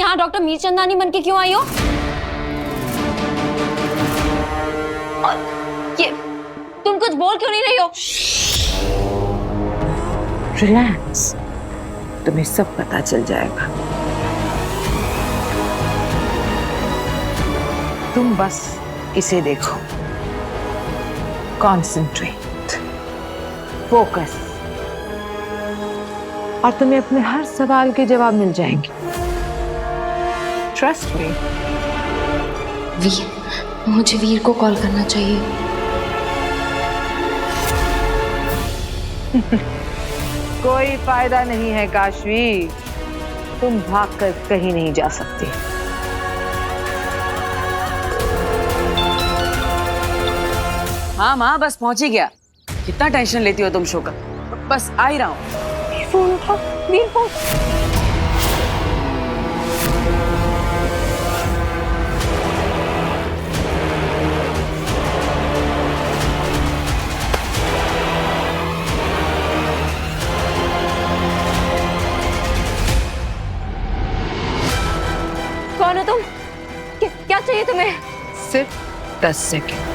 यहाँ डॉक्टर मीरचंदानी बन के क्यों आई हो? और ये तुम कुछ बोल क्यों नहीं रही हो? रिलैक्स, तुम्हें सब पता चल जाएगा। तुम बस इसे देखो, कॉन्सेंट्रेट, फोकस, और तुम्हें अपने हर सवाल के जवाब मिल जाएंगे। Trust me. वीर, मुझे वीर को कॉल करना चाहिए। कोई फायदा नहीं है काशवी, तुम भागकर कहीं नहीं जा सकती। हाँ माँ, बस पहुंच ही गया। कितना टेंशन लेती हो तुम शो का? बस आ ही रहा हूँ। फोन उठा, वीर फोन। कौन हो तुम? क्या चाहिए तुम्हें? सिर्फ 10 सेकंड।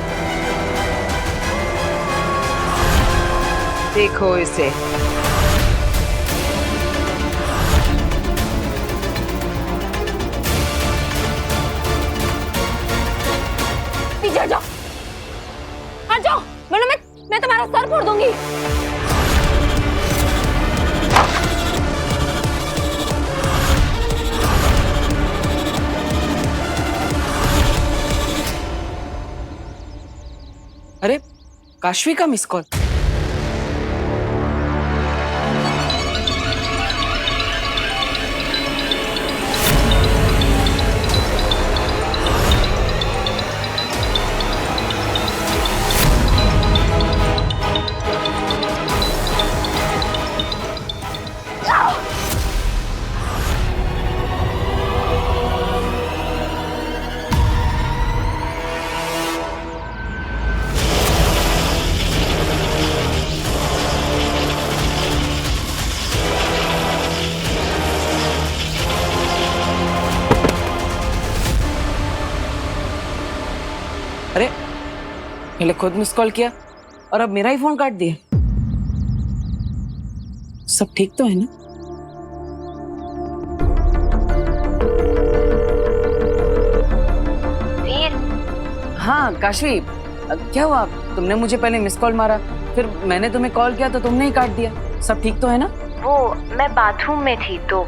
देखो इसे। पीछे हट जाओ, हट जाओ, वरना मैं तुम्हारा सर फोड़ दूंगी। अरे, काशवी का मिस कॉल। अरे, पहले खुद मिस कॉल किया और अब मेरा ही फोन काट दिया। सब ठीक तो है ना? वीर, हाँ काशवी, क्या हुआ? तुमने मुझे पहले मिस कॉल मारा, फिर मैंने तुम्हें कॉल किया तो तुमने ही काट दिया। सब ठीक तो है ना? वो मैं बाथरूम में थी तो।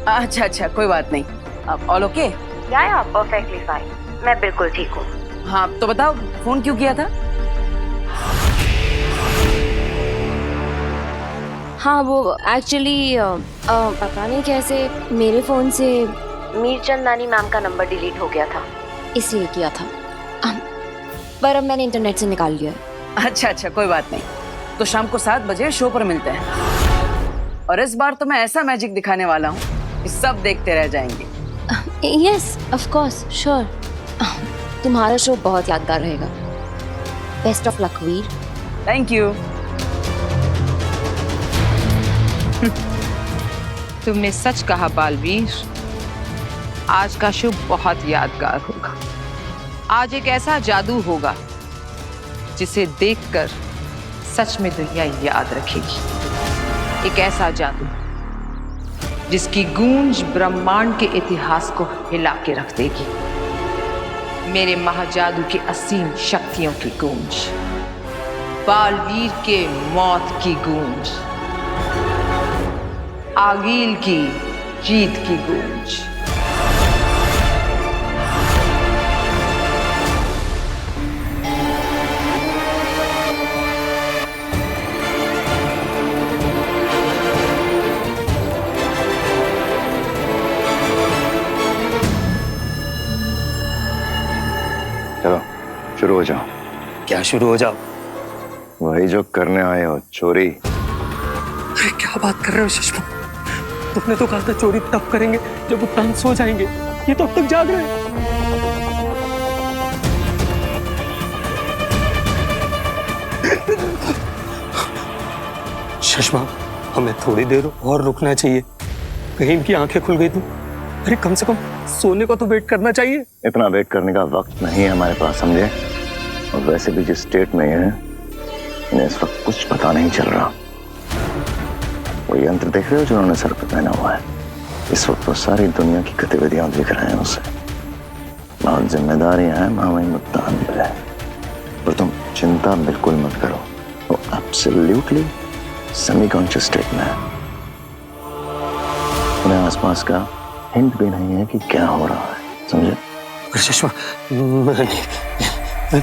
अच्छा अच्छा, कोई बात नहीं। अब ऑल ओके? या परफेक्टली फाइन, मैं बिल्कुल ठीक हूँ। हाँ तो बताओ, फोन क्यों किया था? हाँ वो एक्चुअली पता नहीं कैसे मेरे फोन से मीरचंदानी मैम का नंबर डिलीट हो गया था, इसलिए किया था। पर अब मैंने इंटरनेट से निकाल लिया है। अच्छा अच्छा, कोई बात नहीं। तो शाम को 7 बजे शो पर मिलते हैं, और इस बार तो मैं ऐसा मैजिक दिखाने वाला हूँ कि सब देखते रह जाएंगे। Yes of course, sure. तुम्हारा शो बहुत यादगार रहेगा। Best of luck Veer. Thank you. तुमने सच कहा बालवीर, आज का शो बहुत यादगार होगा। आज एक ऐसा जादू होगा जिसे देखकर सच में दुनिया याद रखेगी। एक ऐसा जादू जिसकी गूंज ब्रह्मांड के इतिहास को हिला के रख देगी। मेरे महाजादू की असीम शक्तियों की गूंज, बालवीर के मौत की गूंज, आगील की जीत की गूंज। चलो शुरू हो जाओ। क्या शुरू हो जाओ? वही जो करने आए हो, चोरी। अरे क्या बात कर रहे हो सुषमा? तुमने तो कहा था चोरी तब करेंगे जब वो तंग सो जाएंगे। ये तो अब तक जाग रहे हैं। सुषमा, हमें थोड़ी देर और रुकना चाहिए। कहीं इनकी आंखें खुल गई तो अरे कम से कम सोने को तो वेट करना चाहिए। इतना वेट करने का वक्त नहीं है हमारे पास, समझे? और वैसे भी जिस स्टेट में है इन्हें इस वक्त कुछ पता नहीं चल रहा। वो यंत्र देख रहे हो जो उन्होंने सर पे पहना हुआ है? इस वक्त वो सारी दुनिया की गतिविधियां देख रहे हैं उसे। बहुत जिम्मेदारियां हैं मामा मुत्तान पे, और तुम चिंता बिल्कुल मत करो, वो एब्सोल्युटली सेमी कॉन्शियस स्टेट में है। उन्हें आसपास का हिंट भी नहीं है कि क्या हो रहा है, समझे? अरे सुषमा, मैं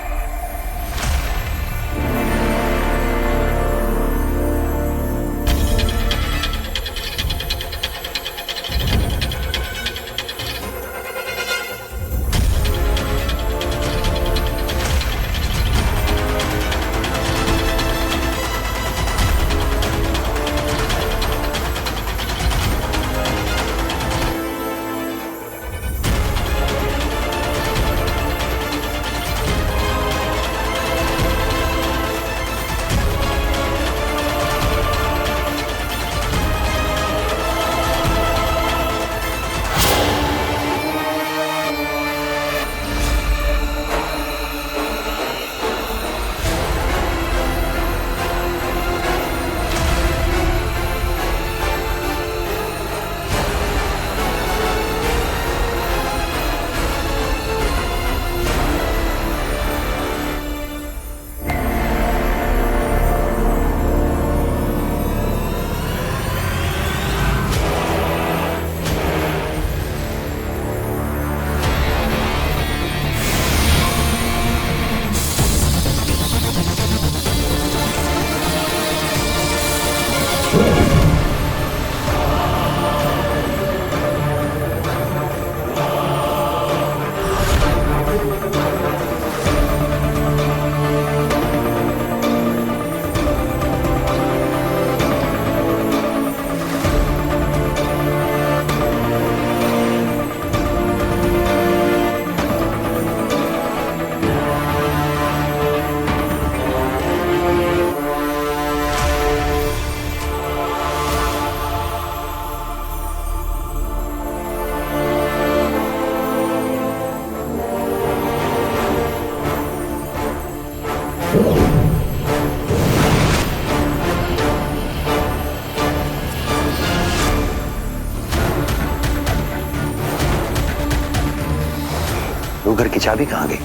वो घर की चाबी कहाँ गई?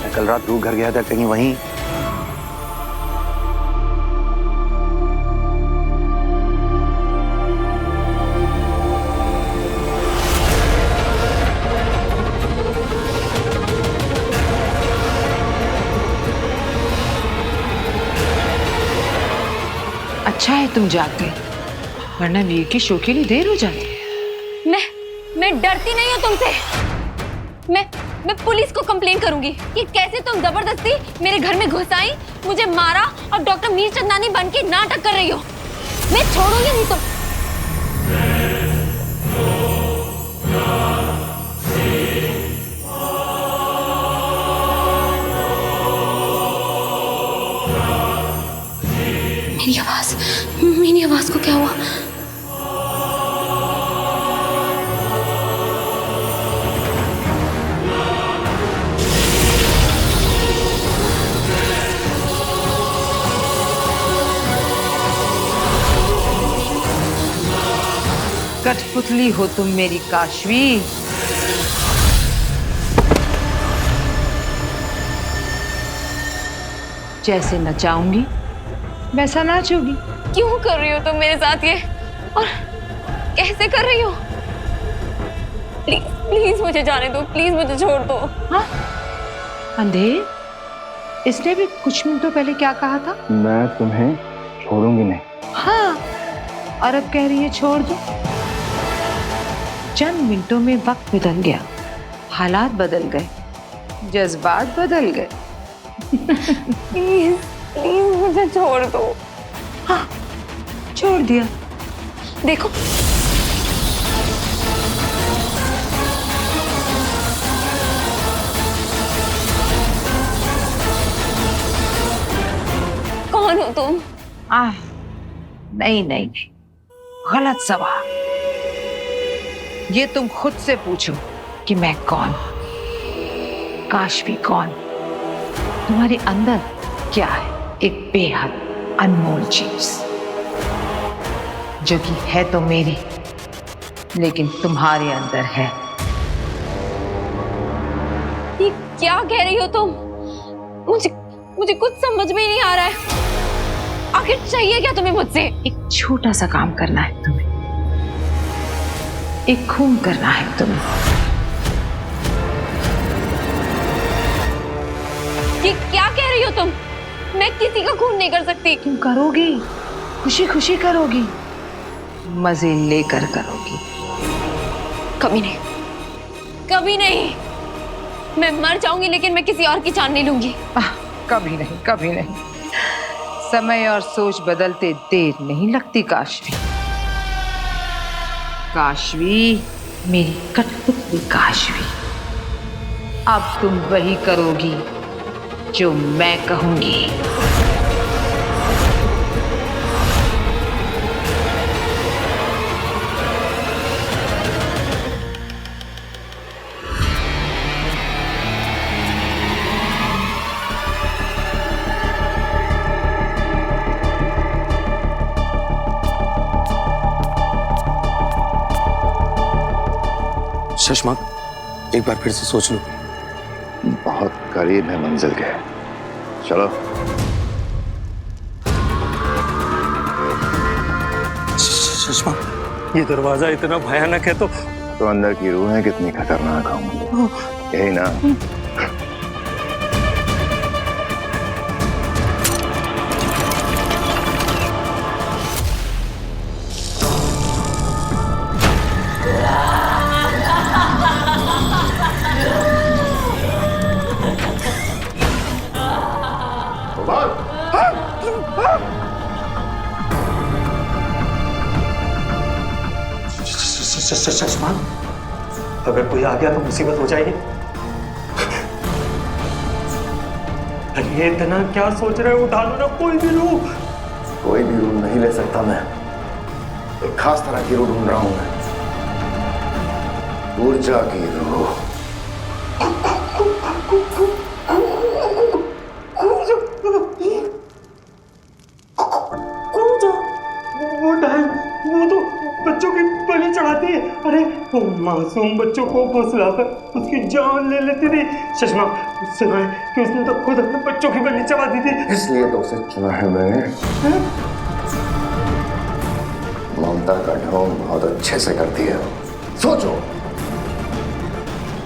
मैं कल रात रूह घर गया था, कहीं वहीं? अच्छा है तुम जाग गई, वरना वीर की शो के लिए देर हो जाती। मैं डरती नहीं हूँ तुमसे। मैं पुलिस को कंप्लेन करूंगी कि कैसे तुम जबरदस्ती मेरे घर में घुस आई, मुझे मारा और डॉक्टर मीर चंदानी बन के नाटक कर रही हो। मैं छोड़ूंगी नहीं तुम। मेरी आवाज को क्या हुआ? कठपुतली हो तुम मेरी काशवी। जैसे नचाऊंगी वैसा नाचोगी। क्यों कर रही हो तुम मेरे साथ ये, और कैसे कर रही हो? प्लीज प्लीज मुझे जाने दो, प्लीज मुझे छोड़ दो। हाँ अंधेर, इसने भी कुछ मिनटों पहले क्या कहा था? मैं तुम्हें छोड़ूंगी नहीं। हाँ, और अब कह रही है छोड़ दो। चंद मिनटों में वक्त बदल गया, हालात बदल गए, जज्बात बदल गए। प्लीज प्लीज मुझे छोड़ दो। हाँ, छोड़ दिया। देखो नहीं नहीं नहीं, गलत सवाल। ये तुम खुद से पूछो कि मैं कौन, काशवी कौन। तुम्हारे अंदर क्या है? एक बेहद अनमोल चीज जो कि है तो मेरी, लेकिन तुम्हारे अंदर है। ये क्या कह रही हो तुम? मुझे कुछ समझ में ही नहीं आ रहा है। आखिर चाहिए क्या तुम्हें मुझसे? एक छोटा सा काम करना है तुम्हें, एक खून करना है तुम्हें। ये क्या कह रही हो तुम? मैं किसी का खून नहीं कर सकती। क्यों करोगी? खुशी खुशी करोगी, मजे लेकर करोगी। कभी नहीं, कभी नहीं। मैं मर जाऊंगी लेकिन मैं किसी और की जान नहीं लूंगी। कभी नहीं, कभी नहीं। समय और सोच बदलते देर नहीं लगती काशवी। काशवी, मेरी कठपुतली काशवी, अब तुम वही करोगी जो मैं कहूंगी। शशमाक, एक बार फिर से सोच लो। बहुत करीब है मंजिल के, चलो। शशमाक, ये दरवाजा इतना भयानक है तो अंदर की रूहें कितनी खतरनाक होंगी, यही ना? शशमाक, अगर कोई आ गया तो मुसीबत हो जाएगी। अरे ये इतना क्या सोच रहे हो? उठा लो ना कोई भी रूह। कोई भी रूह नहीं ले सकता मैं, एक खास तरह की रूह ढूंढ रहा हूं मैं, ऊर्जा की रूह। वो तो बच्चों की बलि चढ़ाती है। अरे वो मासूम बच्चों को फुसलाकर उसकी जान ले लेती थी। शशमा, सुना है कि उसने तो खुद अपने बच्चों की बलि चढ़ा दी थी। इसलिए तो उसे चुना है मैंने। ममता का ढोंग बहुत अच्छे से करती है। सोचो,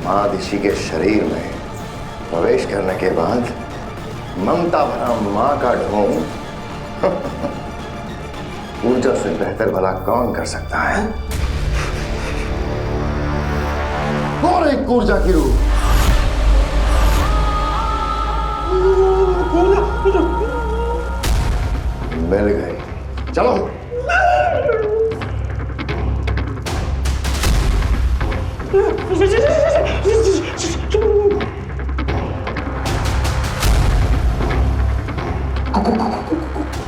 महादिशी के शरीर में प्रवेश करने के बाद ममता भरा मां का ढोंग ऊर्जा से बेहतर भला कौन कर सकता है? और एक ऊर्जा की रूह। मिल गई, चलो।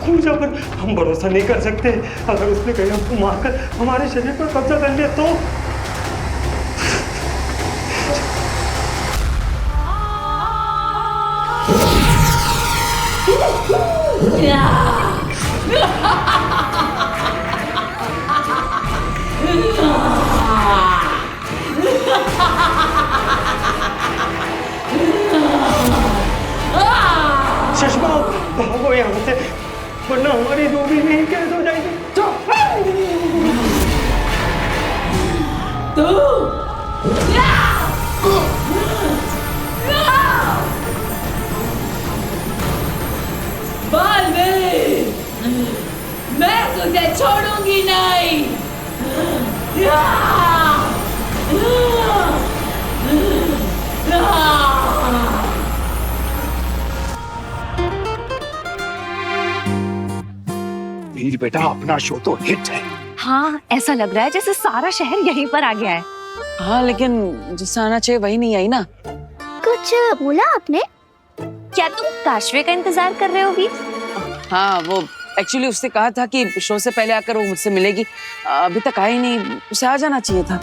ऊर्जा पर हम भरोसा नहीं कर सकते। अगर उसने कहीं हमको मारकर हमारे शरीर पर कब्जा कर लिया तो? शशमा, भागो यहाँ से, वरना हमारी रूह भी नहीं कैद हो जाएगी। मैं तुझे छोड़ूंगी नहीं। वीर बेटा, अपना शो तो हिट है। हाँ, ऐसा लग रहा है जैसे सारा शहर यहीं पर आ गया है। हाँ, लेकिन जिससे आना चाहिए वही नहीं आई ना। कुछ बोला आपने? क्या तुम काशवी का इंतजार कर रहे हो वीर? हाँ, वो एक्चुअली उसने कहा था कि शो से पहले आकर वो मुझसे मिलेगी। अभी तक आई नहीं, उसे आ जाना चाहिए था।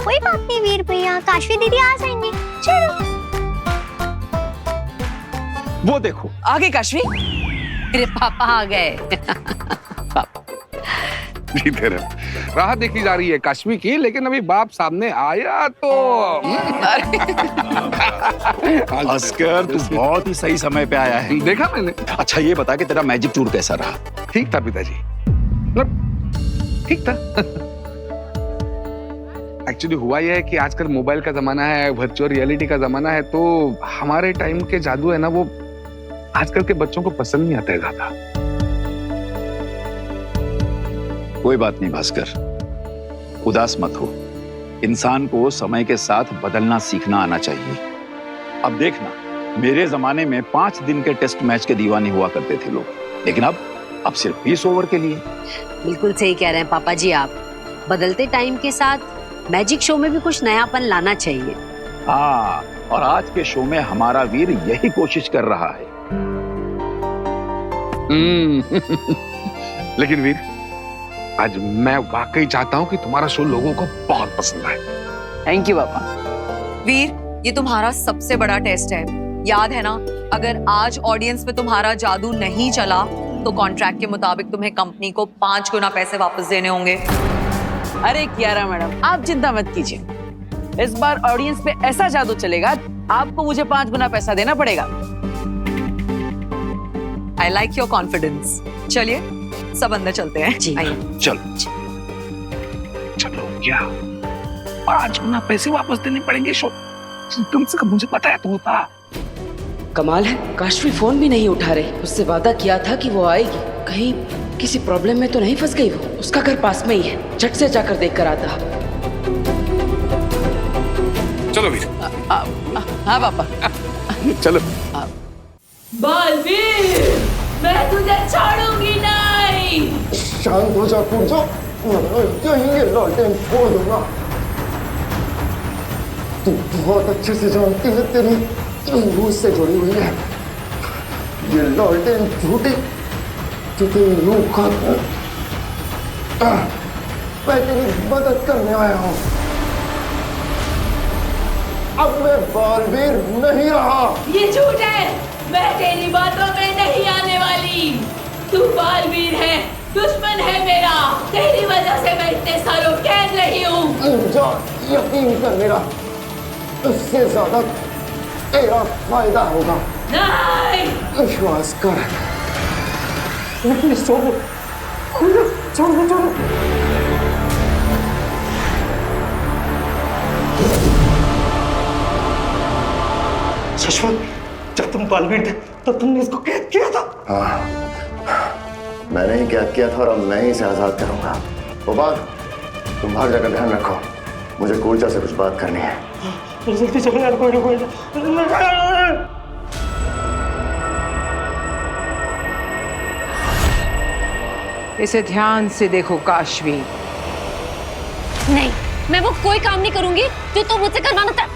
कोई बात नहीं वीर भैया, काशवी दीदी आ जाएंगी। चलो। वो देखो आ गई काशवी। मेरे पापा आ गए। इधर राह देखी जा रही है काश्मी की, लेकिन अभी बाप सामने आया तो भास्कर, तू बहुत ही सही समय पे आया है। देखा मैंने। अच्छा ये बता कि तेरा मैजिक टूर कैसा रहा? ठीक था पिताजी, मतलब ठीक था। एक्चुअली हुआ यह है कि आजकल मोबाइल का जमाना है, वर्चुअल रियलिटी का जमाना है, तो हमारे टाइम के जादू है ना, वो आजकल के बच्चों को पसंद नहीं आता है ज्यादा। कोई बात नहीं भास्कर, उदास मत हो। इंसान को समय के साथ बदलना सीखना आना चाहिए। अब देखना, मेरे जमाने में 5 दिन के टेस्ट मैच के दीवाने हुआ करते थे लोग, लेकिन अब सिर्फ 20 ओवर के लिए। बिल्कुल सही कह रहे हैं पापा जी आप। बदलते टाइम के साथ मैजिक शो में भी कुछ नयापन लाना चाहिए। हाँ, और आज के शो में हमारा वीर यही कोशिश कर रहा है। लेकिन वीर, आज मैं वाकई चाहता हूँ कि तुम्हारा शो लोगों को बहुत पसंद आए। थैंक यू पापा। वीर, ये तुम्हारा सबसे बड़ा टेस्ट है, याद है ना? अगर आज ऑडियंस में तुम्हारा जादू नहीं चला तो कॉन्ट्रैक्ट के मुताबिक तुम्हें कंपनी को 5 गुना पैसे वापस देने होंगे। अरे कियारा मैडम, आप चिंता मत कीजिए। इस बार ऑडियंस पे ऐसा जादू चलेगा, आपको मुझे 5 गुना पैसा देना पड़ेगा। I like your confidence. चलिए सब अंदर चलते हैं। जी आइए। चलो चलो, क्या 5 गुना पैसे वापस देने पड़ेंगे? शो कम से कम मुझे पता है, तो था। कमाल है, काशवी फोन भी नहीं उठा रही। उससे वादा किया था कि वो आएगी। कहीं किसी प्रॉब्लम में तो नहीं फंस गई वो? उसका घर पास में ही है, झट से जाकर देख कर आता। चलो वीर। हाँ पापा। चलो। बालवीर, मैं तुझे छोड़ूंगी नहीं। शांत हो जा पूजा, कहीं ये लौटें छोड़ दूंगा। तू बहुत अच्छे से जानती है, तेरी रूह से जुड़ी हुई है। ये लौटें झूठी, जो तेरी रूह का मैं तेरी मदद करने आया हूँ। अब मैं बालवीर नहीं रहा। ये झूठ है, मैं तेरी बातों में नहीं आने वाली। तू बालवीर है, दुश्मन है मेरा। तेरी वजह से मैं इतने सालों कैद रही हूँ। जा, यकीन कर मेरा, इससे ज्यादा तेरा फायदा होगा। नहीं, विश्वास कर। प्लीज छोड़ो, छोड़ो, छोड़ो। शश्वत, जब तुम बालवीर थे तब तुमने इसको कैद किया था। हाँ, मैंने ही कैद किया था और अब मैं ही इसे आजाद करूंगा। गोपाल, तुम बाहर जाकर ध्यान रखो, मुझे कूर्जा से कुछ बात करनी है। जल्दी चलो यार, कोई ना कोई ना। इसे ध्यान से देखो काशवी। नहीं, मैं वो कोई काम नहीं करूंगी जो तुम मुझसे करवाना था।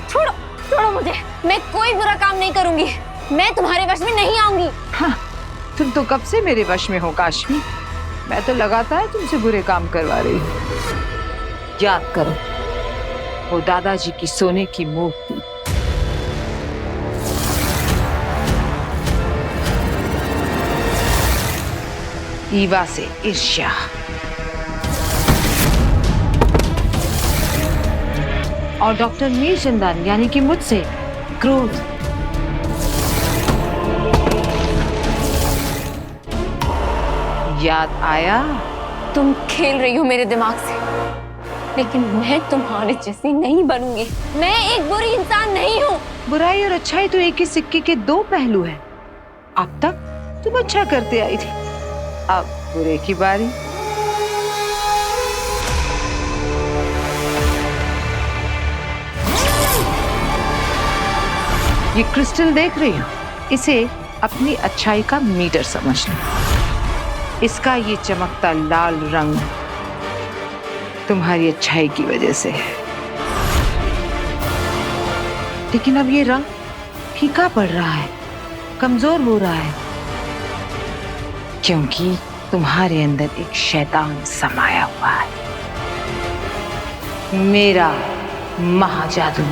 छोड़ो, छोड़ो मुझे। मैं कोई बुरा काम नहीं करूंगी। मैं तुम्हारे वश में नहीं आऊंगी। हाँ, तुम तो कब से मेरे वश में हो काशवी। मैं तो लगातार तुमसे बुरे काम करवा रही हूँ। याद करो, वो दादाजी की सोने की मूर्ति, ईवा से ईर्ष्या, और डॉक्टर मीरचंदानी यानी कि मुझसे क्रोध। याद आया? तुम खेल रही हो मेरे दिमाग से, लेकिन मैं तुम्हारे जैसी नहीं बनूंगी। मैं एक बुरी इंसान नहीं हूँ। बुराई और अच्छाई तो एक ही सिक्के के 2 पहलू हैं। अब तक तुम अच्छा करते आई थी, अब बुरे की बारी। ये क्रिस्टल देख रही हो, इसे अपनी अच्छाई का मीटर समझ लो। इसका ये चमकता लाल रंग तुम्हारी अच्छाई की वजह से है, लेकिन अब ये रंग फीका पड़ रहा है, कमजोर हो रहा है। क्योंकि तुम्हारे अंदर एक शैतान समाया हुआ है, मेरा महाजादू।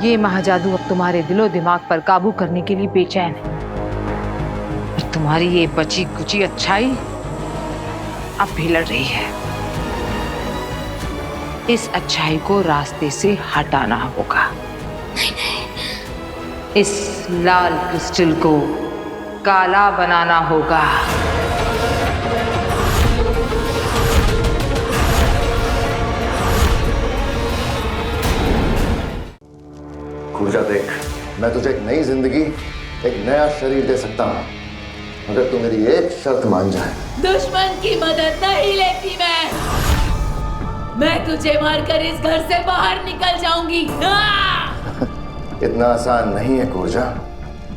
ये महाजादू अब तुम्हारे दिलो दिमाग पर काबू करने के लिए बेचैन है, और तुम्हारी ये बची कुची अच्छाई अब भी लड़ रही है। इस अच्छाई को रास्ते से हटाना होगा। इस लाल क्रिस्टल को काला बनाना होगा। ऊर्जा देख, मैं तुझे एक नई जिंदगी, एक नया शरीर दे सकता हूँ अगर तू मेरी एक शर्त मान जाए। दुश्मन की मदद नहीं लेती मैं तुझे मारकर इस घर से बाहर निकल जाऊंगी। इतना आसान नहीं है ऊर्जा।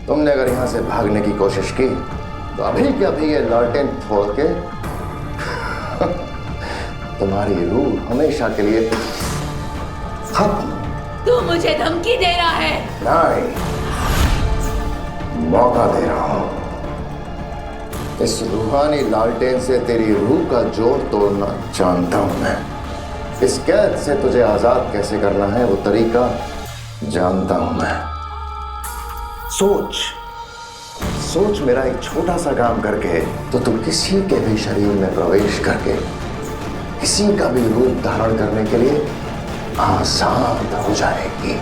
तुमने अगर यहाँ से भागने की कोशिश की तो अभी के अभी ये लालटेन फोड़ के तुम्हारी रूह हमेशा के लिए खत्म। तू मुझे धमकी दे रहा है? नहीं, मौका दे रहा हूं। इस रूहानी लालटेन से तेरी रूह का जोड़ तोड़ना जानता हूं मैं। इस कैद से तुझे आजाद कैसे करना है वो तरीका जानता हूं मैं। सोच सोच, मेरा एक छोटा सा काम करके तो तुम किसी के भी शरीर में प्रवेश करके किसी का भी रूप धारण करने के लिए आजाद हो जाएगी।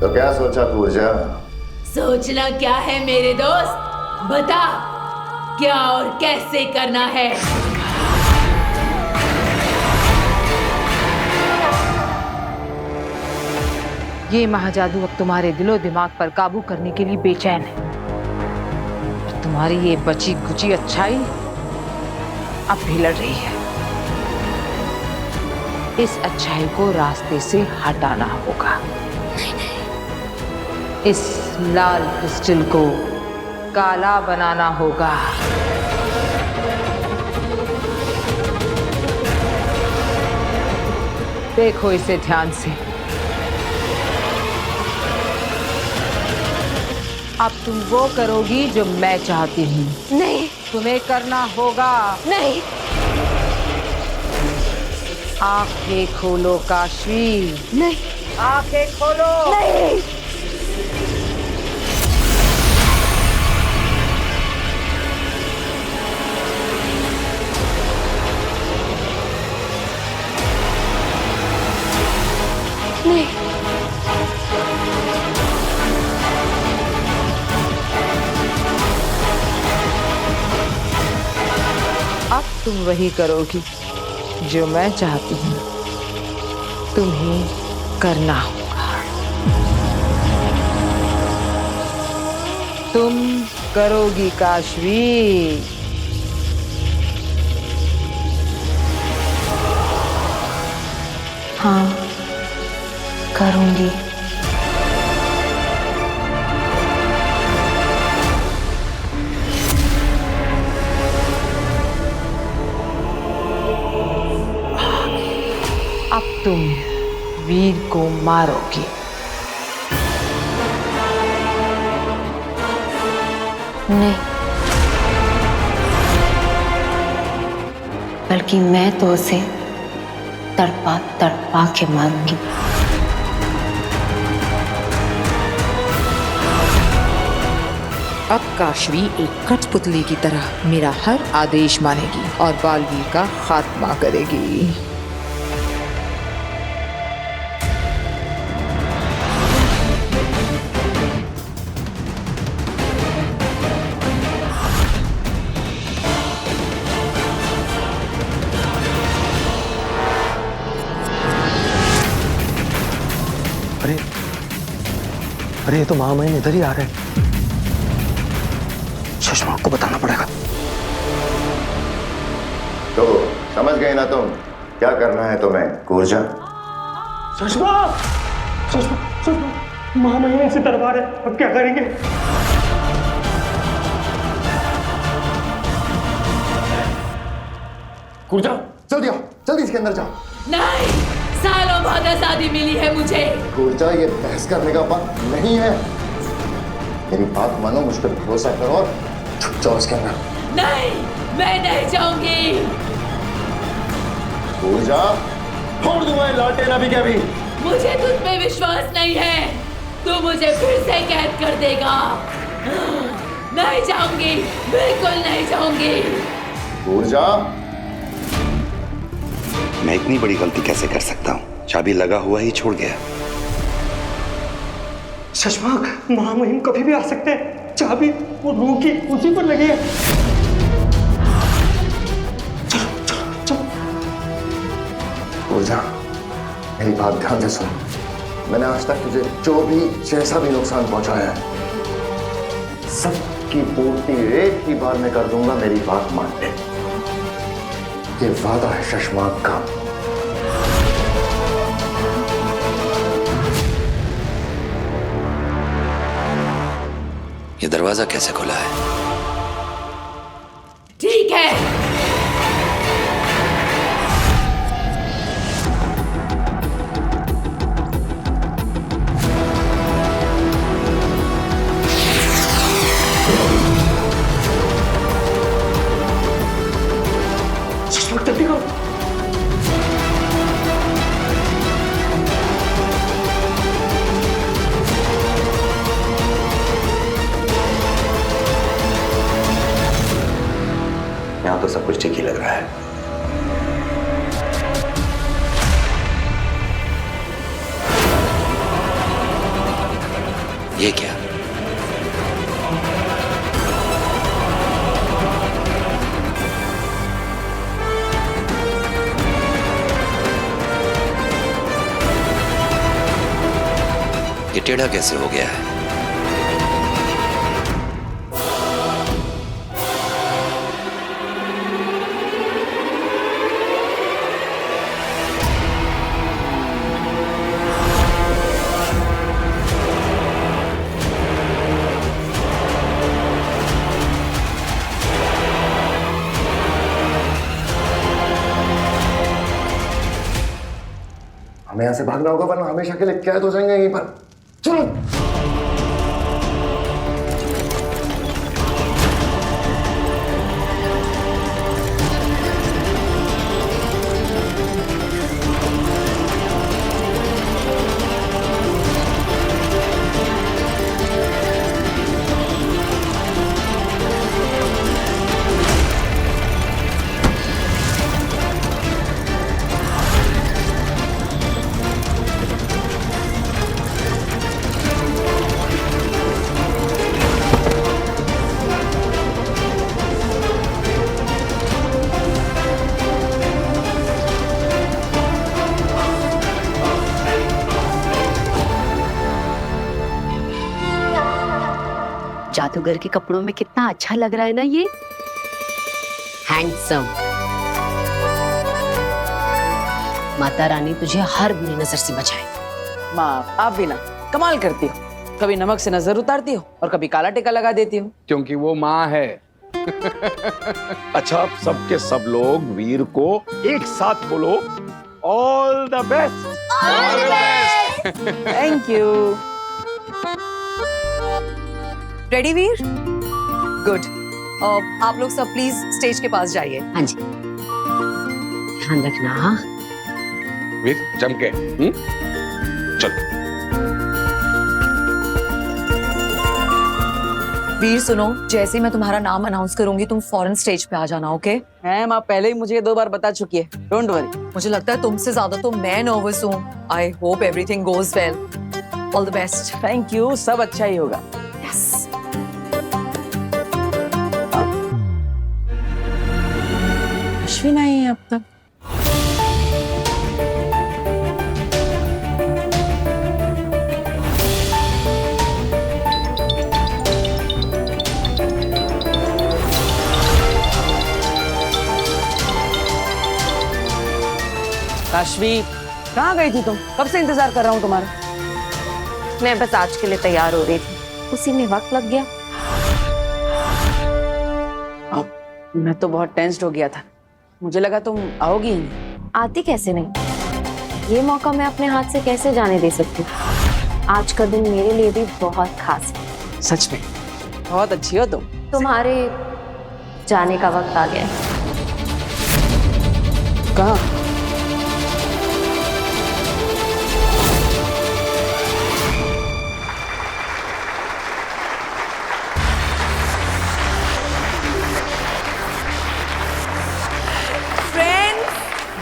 तो क्या सोचा पूजा? सोचना क्या है मेरे दोस्त, बता क्या और कैसे करना है। ये महाजादू अब तुम्हारे दिलो दिमाग पर काबू करने के लिए बेचैन है, और तुम्हारी ये बची कुची अच्छाई अब भी लड़ रही है। इस अच्छाई को रास्ते से हटाना होगा। इस लाल क्रिस्टल को काला बनाना होगा। देखो इसे ध्यान से। अब तुम वो करोगी जो मैं चाहती हूँ। नहीं, तुम्हें करना होगा। नहीं। आंखें खोलो काशवी। नहीं। आंखें खोलो। नहीं। नहीं। अब तुम वही करोगी जो मैं चाहती हूँ। तुम्हें करना होगा। तुम करोगी काशवी। हाँ, करूंगी। अब तुम वीर को मारोगी। नहीं, बल्कि मैं तो उसे तड़पा तड़पा के मारूंगी। अब काशवी एक कठपुतली की तरह मेरा हर आदेश मानेगी और बालवीर का खात्मा करेगी। अरे ये तो महामहिम इधर ही आ रहे हैं। सुषमा को बताना पड़ेगा। तो समझ गए ना तुम क्या करना है तुम्हें ऊर्जा? सुषमा, सुषमा, सुषमा, महामहिम से दरबार है, अब क्या करेंगे? कूद जाओ, जल्दी आओ, जल्दी इसके अंदर जाओ। नहीं, सालों बाद आजादी मिली है मुझे। कूद ये बहस करने का वक्त नहीं है। मेरी बात मानो, मुझ पर भरोसा करो और छुप जाओ इसके अंदर। नहीं, मैं नहीं जाऊंगी। कूद जा, छोड़ दूंगा ये लालटेन अभी क्या भी। मुझे तुझ पे विश्वास नहीं है, तू मुझे फिर से कैद कर देगा। नहीं जाऊंगी, बिल्कुल नहीं जाऊंगी। कूद जा। मैं इतनी बड़ी गलती कैसे कर सकता हूँ? चाबी लगा हुआ ही छोड़ गया। शशमाक, महामहिम कभी भी आ सकते हैं। चाबी वो रूह की उसी पर लगी है। चलो चलो चलो। कूद जा, मेरी बात ध्यान से सुन। मैंने आज तक तुझे जो भी जैसा भी नुकसान पहुंचाया है, सबकी पूर्ति एक ही बार में कर दूंगा। मेरी बात मान ले, ये वादा है शशमाक का। ये दरवाजा कैसे खुला है? ठीक है। जल्दी करो। यहाँ तो सब कुछ ठीक ही लग रहा है। ये क्या? ये टेढ़ा कैसे हो गया है? हमें यहाँ से भागना होगा, वरना हमेशा के लिए कैद हो जाएंगे यहीं पर। चलो। जादूगर के कपड़ों में कितना अच्छा लग रहा है ना ये। हैंडसम। माता रानी तुझे हर बुरी नजर से बचाए। माँ, आप भी ना कमाल करती हो। कभी नमक से नजर उतारती हो और कभी काला टीका लगा देती हो। क्योंकि वो माँ है। अच्छा, अब सबके सब लोग वीर को एक साथ बोलो, all the best. All the best. Thank you. Ready Veer? Good. आप लोग सब प्लीज स्टेज के पास जाइए। हाँ जी, ध्यान रखना। हाँ वीर, जम के। चल। वीर सुनो, जैसे ही मैं तुम्हारा नाम अनाउंस करूंगी तुम फौरन स्टेज पे आ जाना, ओके? है माँ, पहले ही मुझे 2 बार बता चुकी है, डोंट वरी। मुझे लगता है तुमसे ज्यादा तो मैं नर्वस हूँ। I hope everything goes well. All the best. Thank you, सब अच्छा ही होगा। यस। अश्विन आई है अब तक। काशवी, कहाँ गई थी तुम? कब से इंतजार कर रहा हूँ तुम्हारा। मैं बस आज के लिए तैयार हो रही थी, उसी में वक्त लग गया। मैं तो बहुत टेंस्ड हो गया था, मुझे लगा तुम आओगी ही नहीं। आती कैसे नहीं, ये मौका मैं अपने हाथ से कैसे जाने दे सकती हूँ। आज का दिन मेरे लिए भी बहुत खास है। सच में बहुत अच्छी हो तुम। तुम्हारे जाने का वक्त आ गया है। कहाँ?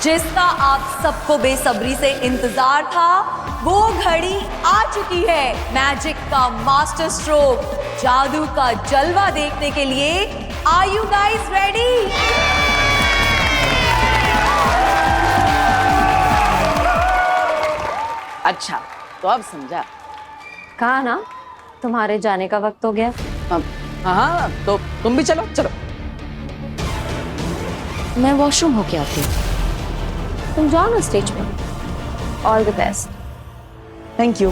जिसका आप सबको बेसब्री से इंतजार था, वो घड़ी आ चुकी है। मैजिक का मास्टर स्ट्रोक, जादू का जलवा देखने के लिए आर यू गाइस रेडी? अच्छा तो अब समझा। कहा ना तुम्हारे जाने का वक्त हो गया। हाँ तो तुम भी चलो। चलो मैं वॉशरूम होके आती हूँ, तुम जाओ ना स्टेज पे। All the best. Thank you.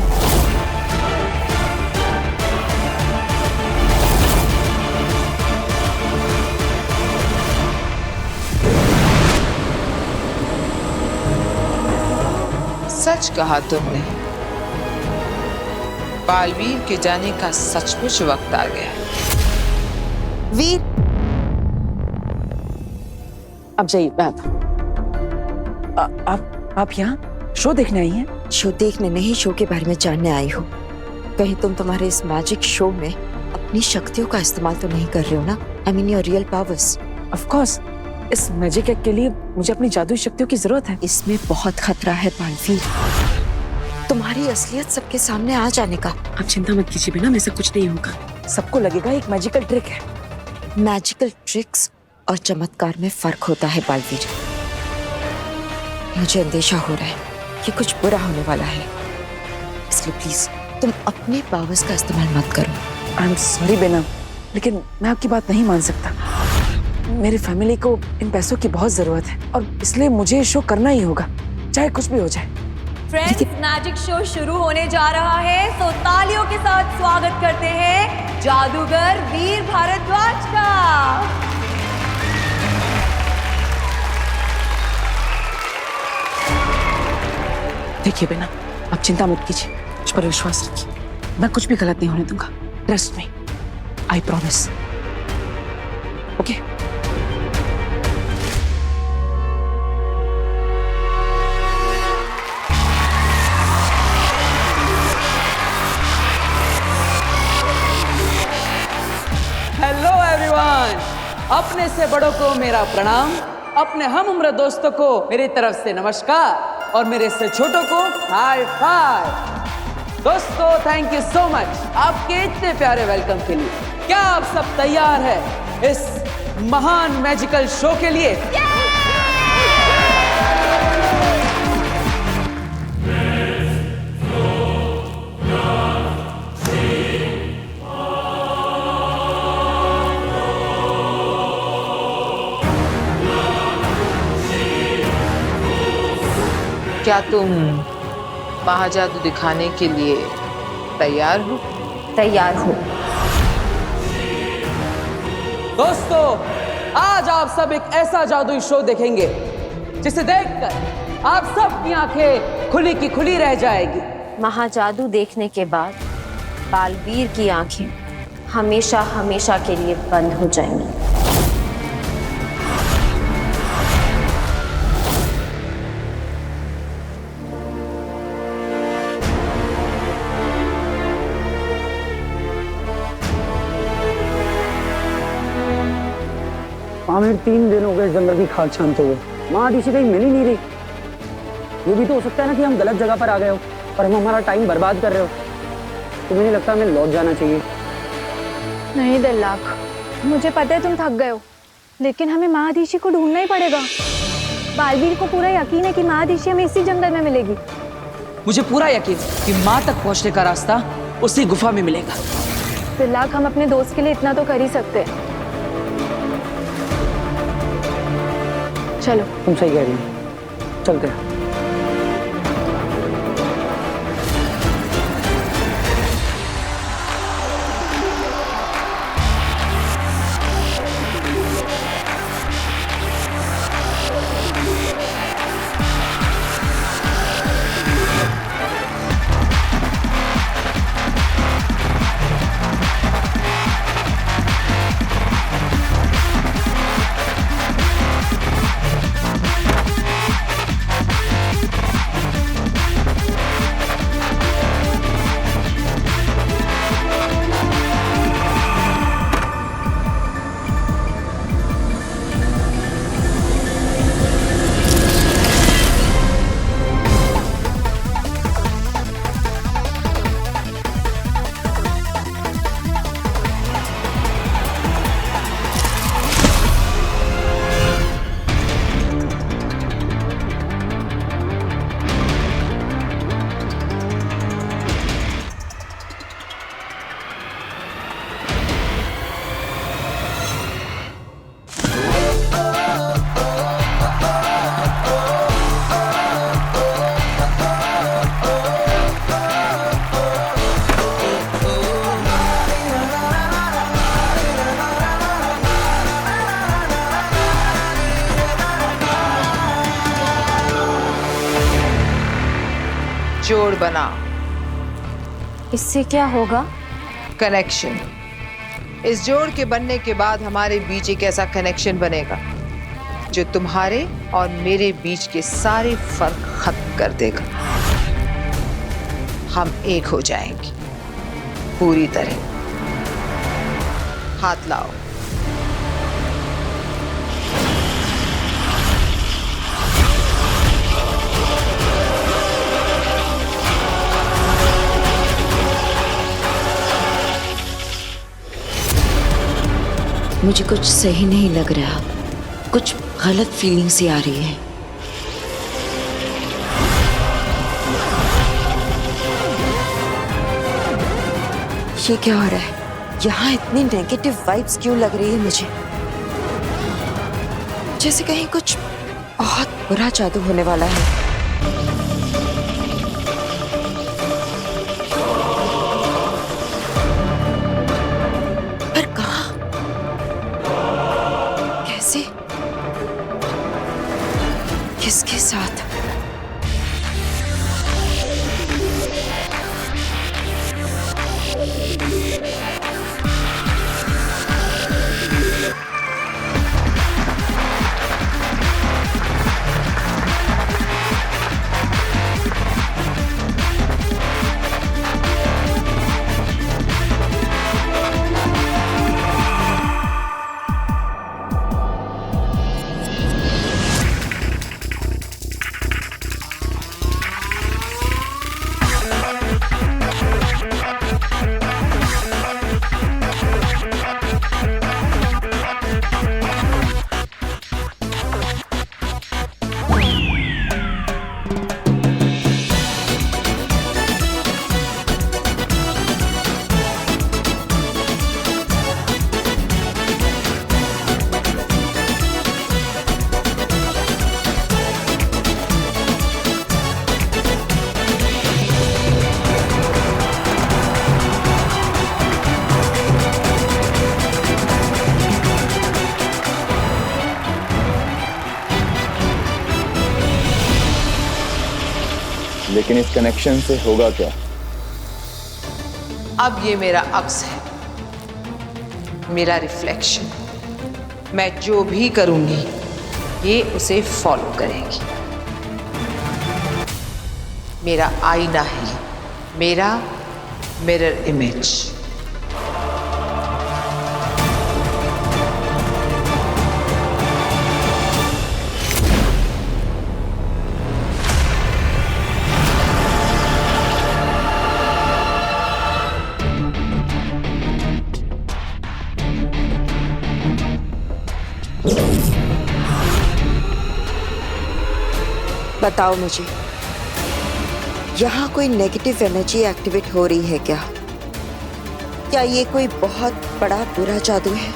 सच कहा तुमने, बालवीर के जाने का सचमुच वक्त आ गया है। वीर, अब जाइए। आप यहाँ शो देखने आई हैं? शो देखने नहीं, शो के बारे में जानने आई हूँ। कहीं तुम तुम्हारे इस मैजिक शो में अपनी शक्तियों का इस्तेमाल तो नहीं कर रहे हो ना? I mean your real powers. Of course, इस मैजिक एक्ट के लिए मुझे अपनी जादुई शक्तियों की जरूरत है। इसमें बहुत खतरा है बालवीर, तुम्हारी असलियत सबके सामने आ जाने का। आप चिंता मत कीजिए बिना, में से कुछ नहीं होगा। सबको लगेगा एक मैजिकल ट्रिक है। मैजिकल ट्रिक्स और चमत्कार में फर्क होता है बालवीर। मुझे अंदेशा हो रहा है कि कुछ बुरा होने वाला है, इसलिए प्लीज तुम अपने पावर्स का इस्तेमाल मत करो। आई एम सॉरी बेना, लेकिन मैं आपकी बात नहीं मान सकता। मेरी फैमिली को इन पैसों की बहुत जरूरत है और इसलिए मुझे शो करना ही होगा, चाहे कुछ भी हो जाए। फ्रेंड्स, मैजिक शो शुरू होने जा रहा है, तो तालियों के साथ स्वागत करते हैं जादूगर वीर भारद्वाज का। देखिए बेना, आप चिंता मत कीजिए, मुझ पर विश्वास रखिए। मैं कुछ भी गलत नहीं होने दूंगा। Trust me, I promise. Okay? Hello everyone, अपने से बड़ों को मेरा प्रणाम, अपने हम उम्र दोस्तों को मेरी तरफ से नमस्कार और मेरे से छोटों को हाई फाइव। दोस्तों, थैंक यू सो मच आपके इतने प्यारे वेलकम के लिए। क्या आप सब तैयार हैं इस महान मैजिकल शो के लिए? क्या तुम महाजादू दिखाने के लिए तैयार हो? तैयार हो। दोस्तों, आज आप सब एक ऐसा जादुई शो देखेंगे जिसे देखकर आप सबकी आंखें खुली की खुली रह जाएगी। महाजादू देखने के बाद बालवीर की आंखें हमेशा हमेशा के लिए बंद हो जाएंगी। आमिर, 3 दिन हो गए जंगल की खाक छानते हुए, माँ आदिशि कहीं मिल ही नहीं रही। ये भी तो हो सकता है ना कि हम गलत जगह पर आ गए हो और हम हमारा टाइम बर्बाद कर रहे हो। तुम्हें नहीं लगता हमें लौट जाना चाहिए? नहीं दिललाख, मुझे पता है तुम थक गए हो, लेकिन हमें माँ आदिशि को ढूंढना ही पड़ेगा। बालवीर को पूरा यकीन है कि माँ आदिशि हमें इसी जंगल में मिलेगी। मुझे पूरा यकीन कि माँ तक पहुँचने का रास्ता उसी गुफा में मिलेगा। दिललाख, हम अपने दोस्त के लिए इतना तो कर ही सकते हैं। चलो। तुम सही कह रही हो, चलते हैं। जोड़ बना। इससे क्या होगा? कनेक्शन। इस जोड़ के बनने के बाद हमारे बीच एक ऐसा कनेक्शन बनेगा जो तुम्हारे और मेरे बीच के सारे फर्क खत्म कर देगा। हम एक हो जाएंगे पूरी तरह। हाथ लाओ। मुझे कुछ सही नहीं लग रहा, कुछ गलत फीलिंग सी आ रही है। ये क्या हो रहा है? यहाँ इतनी नेगेटिव वाइब्स क्यों लग रही है मुझे? जैसे कहीं कुछ बहुत बुरा जादू होने वाला है। पर कहाँ? कैसे? किसके साथ? लेकिन इस कनेक्शन से होगा क्या? अब ये मेरा अक्स है, मेरा रिफ्लेक्शन। मैं जो भी करूंगी ये उसे फॉलो करेगी। मेरा आईना है, मेरा मिरर इमेज। बताओ मुझे, यहाँ कोई नेगेटिव एनर्जी एक्टिवेट हो रही है क्या? क्या ये कोई बहुत बड़ा बुरा जादू है,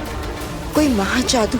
कोई महाजादू?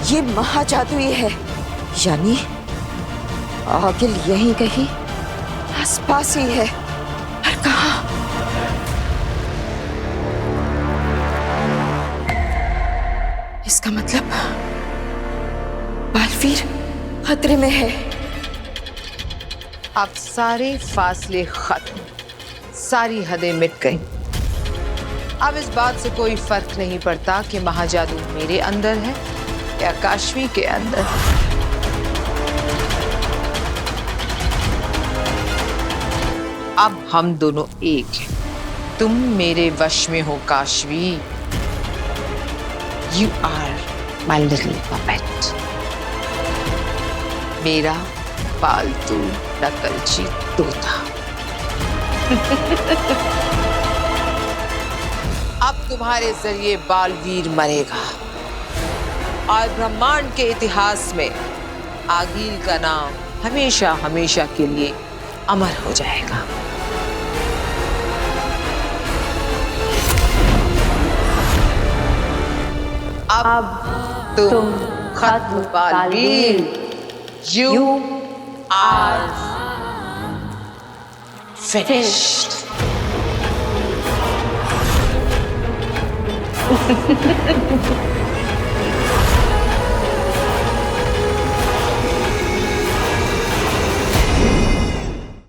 ये महाजादू ही है, यानी आगिल यहीं कहीं आसपास ही है। पर कहाँ? इसका मतलब बालवीर खतरे में है। अब सारे फासले खत्म, सारी हदें मिट गईं। अब इस बात से कोई फर्क नहीं पड़ता कि महाजादू मेरे अंदर है या काशवी के अंदर। अब हम दोनों एक हैं, तुम मेरे वश में हो Kashvi. You are my little puppet, मेरा पालतू नकलची तोता। अब तुम्हारे जरिए बालवीर मरेगा और ब्रह्मांड के इतिहास में आगिल का नाम हमेशा हमेशा के लिए अमर हो जाएगा। अब तुम खत्म बालवीर। You are finished.